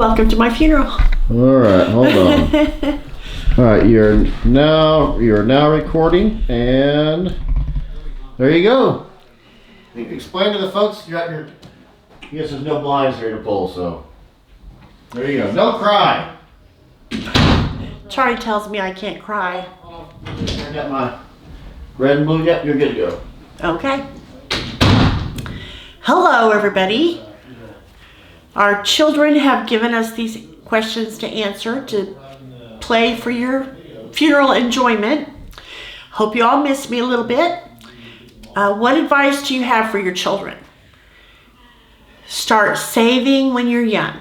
Welcome to my funeral. All right, hold on. All right, you're now recording, and there you go. Explain to the folks you got your. I guess there's no blinds here to pull, so there you go. Don't cry. Charlie tells me I can't cry. I got my red and blue. Yep, you're good to go. Okay. Hello, everybody. Our children have given us these questions to answer to play for your funeral enjoyment. Hope you all missed me a little bit. What advice do you have for your children? Start saving when you're young.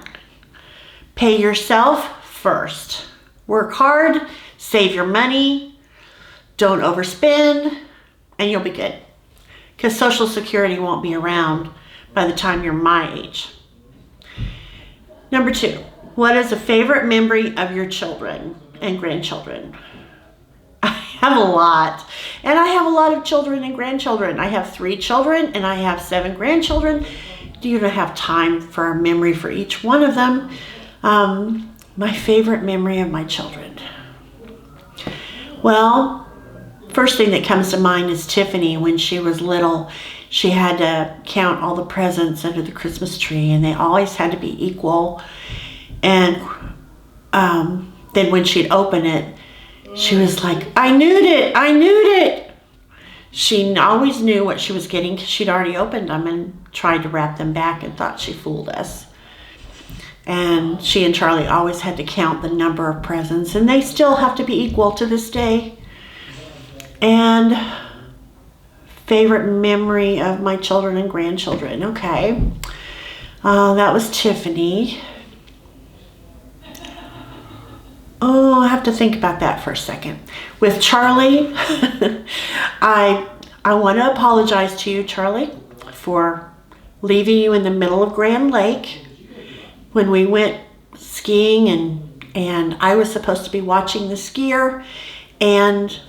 Pay yourself first. Work hard, save your money, don't overspend, and you'll be good. Because Social Security won't be around by the time you're my age. Number 2, what is a favorite memory of your children and grandchildren? I have a lot. And I have a lot of children and grandchildren. I have 3 children and I have 7 grandchildren. You don't have time for a memory for each one of them. My favorite memory of my children. Well, first thing that comes to mind is Tiffany. When she was little, she had to count all the presents under the Christmas tree, and they always had to be equal. And then when she'd open it, she was like, I knew it. She always knew what she was getting because she'd already opened them and tried to wrap them back and thought she fooled us. And she and Charlie always had to count the number of presents, and they still have to be equal to this day. And favorite memory of my children and grandchildren. Okay. That was Tiffany. Oh, I have to think about that for a second. With Charlie, I want to apologize to you, Charlie, for leaving you in the middle of Grand Lake when we went skiing, and I was supposed to be watching the skier, and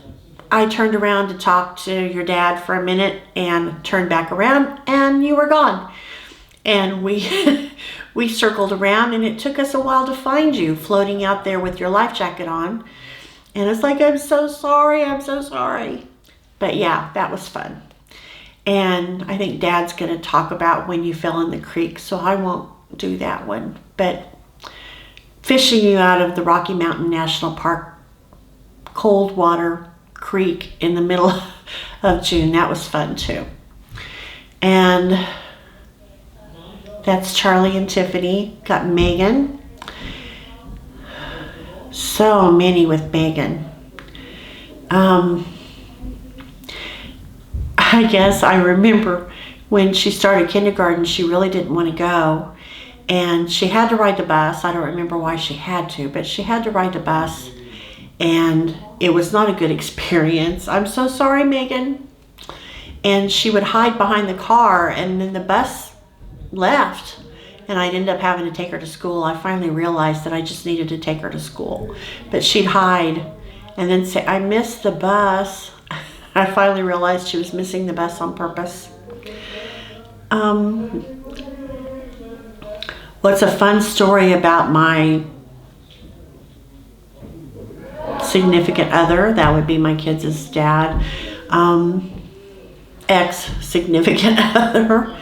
I turned around to talk to your dad for a minute and turned back around and you were gone. And we circled around, and it took us a while to find you floating out there with your life jacket on. And it's like, I'm so sorry. But yeah, that was fun. And I think Dad's going to talk about when you fell in the creek, so I won't do that one. But fishing you out of the Rocky Mountain National Park cold water creek in the middle of June, that was fun too. And that's Charlie and Tiffany. Got Megan. So many with Megan. I guess I remember when she started kindergarten, she really didn't want to go. And she had to ride the bus. I don't remember why she had to, but she had to ride the bus. And it was not a good experience. I'm so sorry, Megan. And she would hide behind the car, and then the bus left. And I'd end up having to take her to school. I finally realized that I just needed to take her to school. But she'd hide and then say, I missed the bus. I finally realized she was missing the bus on purpose. What's a fun story about my significant other? That would be my kids' dad. Ex-significant other.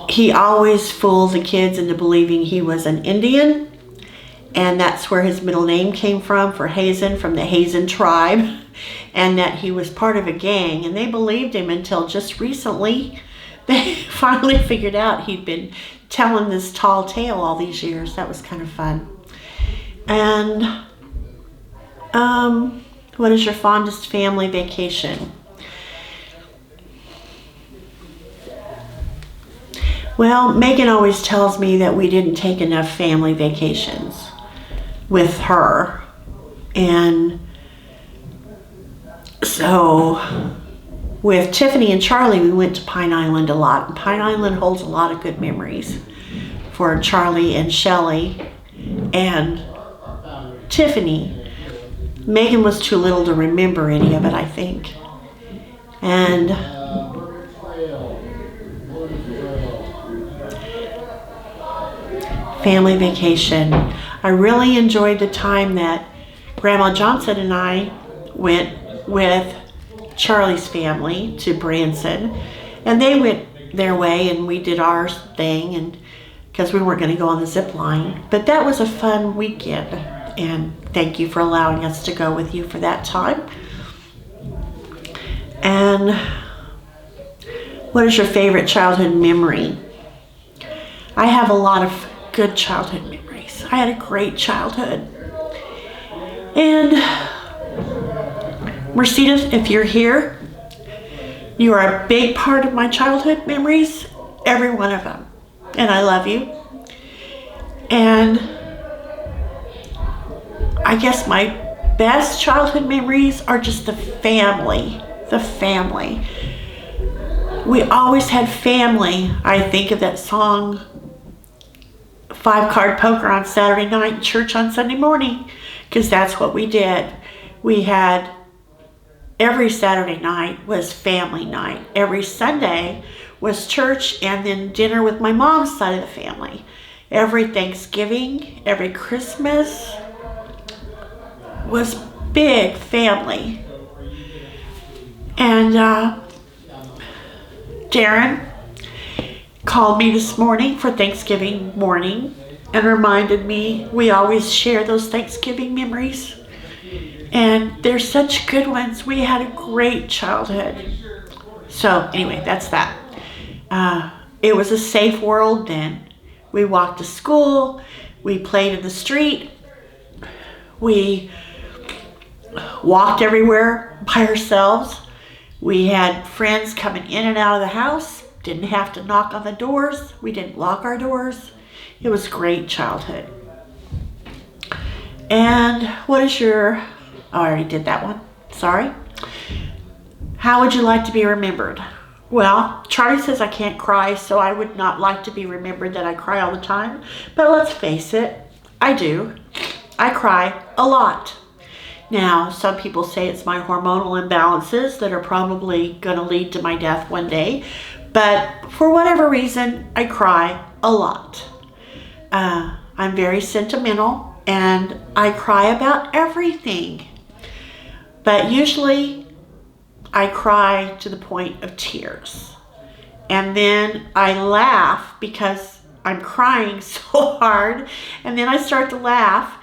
He always fooled the kids into believing he was an Indian, and that's where his middle name came from, for Hazen, from the Hazen tribe, and that he was part of a gang. And they believed him until just recently they finally figured out he'd been telling this tall tale all these years. That was kind of fun. And what is your fondest family vacation? Well, Megan always tells me that we didn't take enough family vacations with her. And so with Tiffany and Charlie, we went to Pine Island a lot. And Pine Island holds a lot of good memories for Charlie and Shelley and Tiffany. Megan was too little to remember any of it, I think. And family vacation. I really enjoyed the time that Grandma Johnson and I went with Charlie's family to Branson, and they went their way and we did our thing, and because we weren't going to go on the zip line. But that was a fun weekend, and thank you for allowing us to go with you for that time. And what is your favorite childhood memory? I have a lot of good childhood memories. I had a great childhood. And Mercedes, if you're here, you are a big part of my childhood memories, every one of them. And I love you. And I guess my best childhood memories are just the family. The family. We always had family. I think of that song, 5-card poker on Saturday night, church on Sunday morning, because that's what we did. We had, every Saturday night was family night. Every Sunday was church, and then dinner with my mom's side of the family. Every Thanksgiving, every Christmas was big family. And Darren called me this morning for Thanksgiving morning and reminded me we always share those Thanksgiving memories. And they're such good ones. We had a great childhood. So anyway, that's that. It was a safe world then. We walked to school. We played in the street. We walked everywhere by ourselves. We had friends coming in and out of the house. Didn't have to knock on the doors. We didn't lock our doors. It was a great childhood. And what is your... Oh, I already did that one. Sorry. How would you like to be remembered? Well, Charlie says I can't cry, so I would not like to be remembered that I cry all the time. But let's face it, I do. I cry a lot. Now, some people say it's my hormonal imbalances that are probably going to lead to my death one day. But for whatever reason, I cry a lot. I'm very sentimental, and I cry about everything. But usually, I cry to the point of tears. And then I laugh because I'm crying so hard. And then I start to laugh.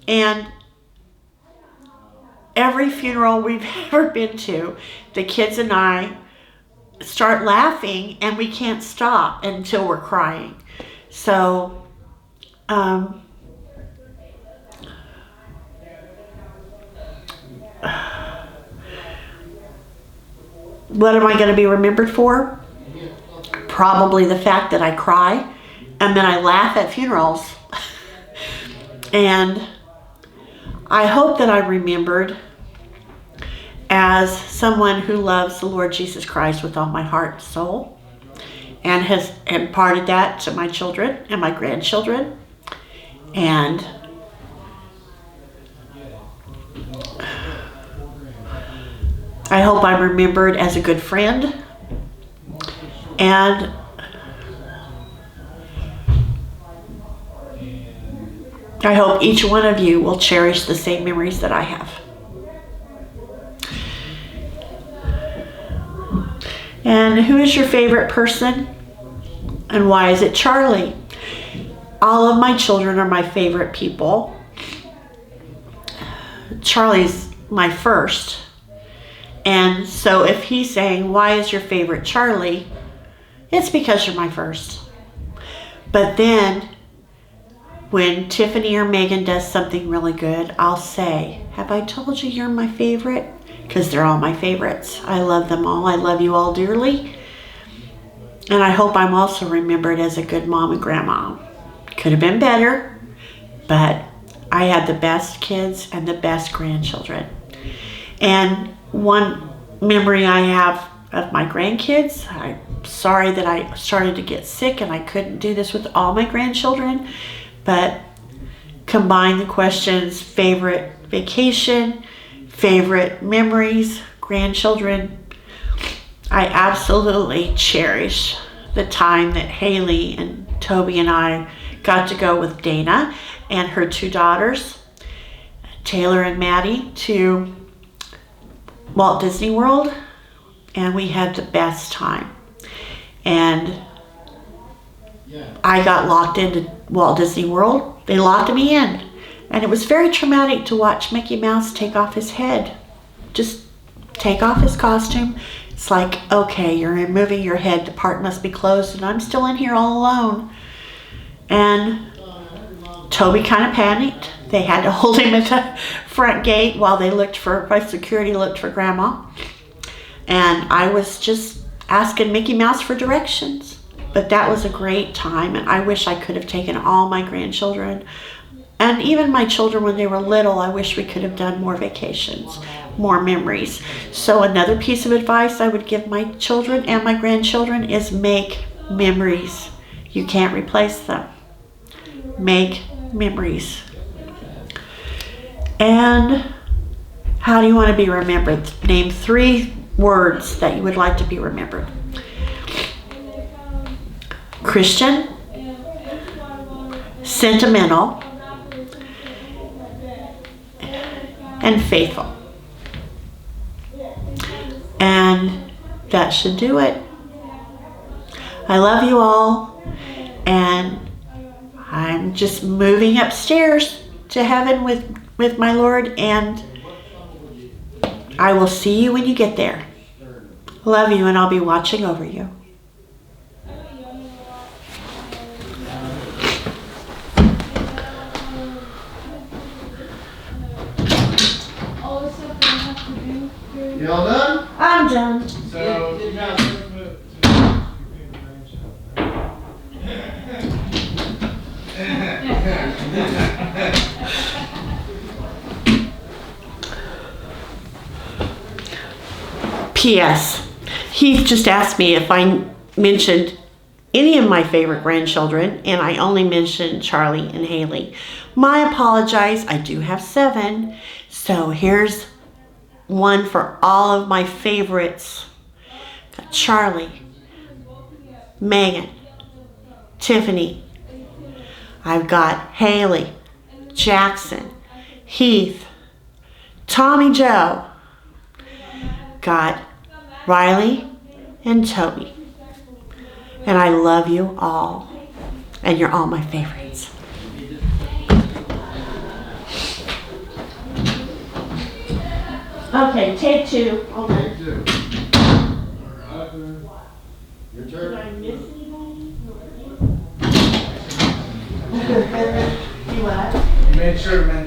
And every funeral we've ever been to, the kids and I start laughing, and we can't stop until we're crying. So, what am I going to be remembered for? Probably the fact that I cry and then I laugh at funerals. And I hope that I'm remembered as someone who loves the Lord Jesus Christ with all my heart and soul, and has imparted that to my children and my grandchildren. And I hope I'm remembered as a good friend. And I hope each one of you will cherish the same memories that I have. And who is your favorite person? And why is it Charlie? All of my children are my favorite people. Charlie's my first. And so if he's saying, why is your favorite Charlie? It's because you're my first. But then when Tiffany or Megan does something really good, I'll say, have I told you you're my favorite? Because they're all my favorites. I love them all. I love you all dearly. And I hope I'm also remembered as a good mom and grandma. Could have been better, but I had the best kids and the best grandchildren. And one memory I have of my grandkids, I'm sorry that I started to get sick and I couldn't do this with all my grandchildren, but combine the questions, favorite vacation, favorite memories, grandchildren. I absolutely cherish the time that Haley and Toby and I got to go with Dana and her 2 daughters, Taylor and Maddie, to Walt Disney World, and we had the best time. And I got locked into Walt Disney World. They locked me in, and it was very traumatic to watch Mickey Mouse take off his head. Just take off his costume. It's like, okay, you're removing your head, the park must be closed, and I'm still in here all alone. And Toby kind of panicked. They had to hold him at the front gate while security looked for Grandma. And I was just asking Mickey Mouse for directions. But that was a great time, and I wish I could have taken all my grandchildren and even my children when they were little. I wish we could have done more vacations, more memories. So another piece of advice I would give my children and my grandchildren is make memories. You can't replace them. Make memories. And how do you want to be remembered? Name 3 words that you would like to be remembered. Christian, sentimental, and faithful. And that should do it. I love you all, and I'm just moving upstairs to heaven with my Lord, and I will see you when you get there. Love you, and I'll be watching over you. You all done? I'm done. So, P.S. Heath just asked me if I mentioned any of my favorite grandchildren, and I only mentioned Charlie and Haley. My apologize, I do have 7. So here's one for all of my favorites. Got Charlie, Megan, Tiffany. I've got Haley, Jackson, Heath, Tommy Joe. Got Riley and Toby. And I love you all. And you're all my favorites. Okay, take 2. Hold on. Take 2. Your Did turn. I miss anybody? You what? you made sure to mention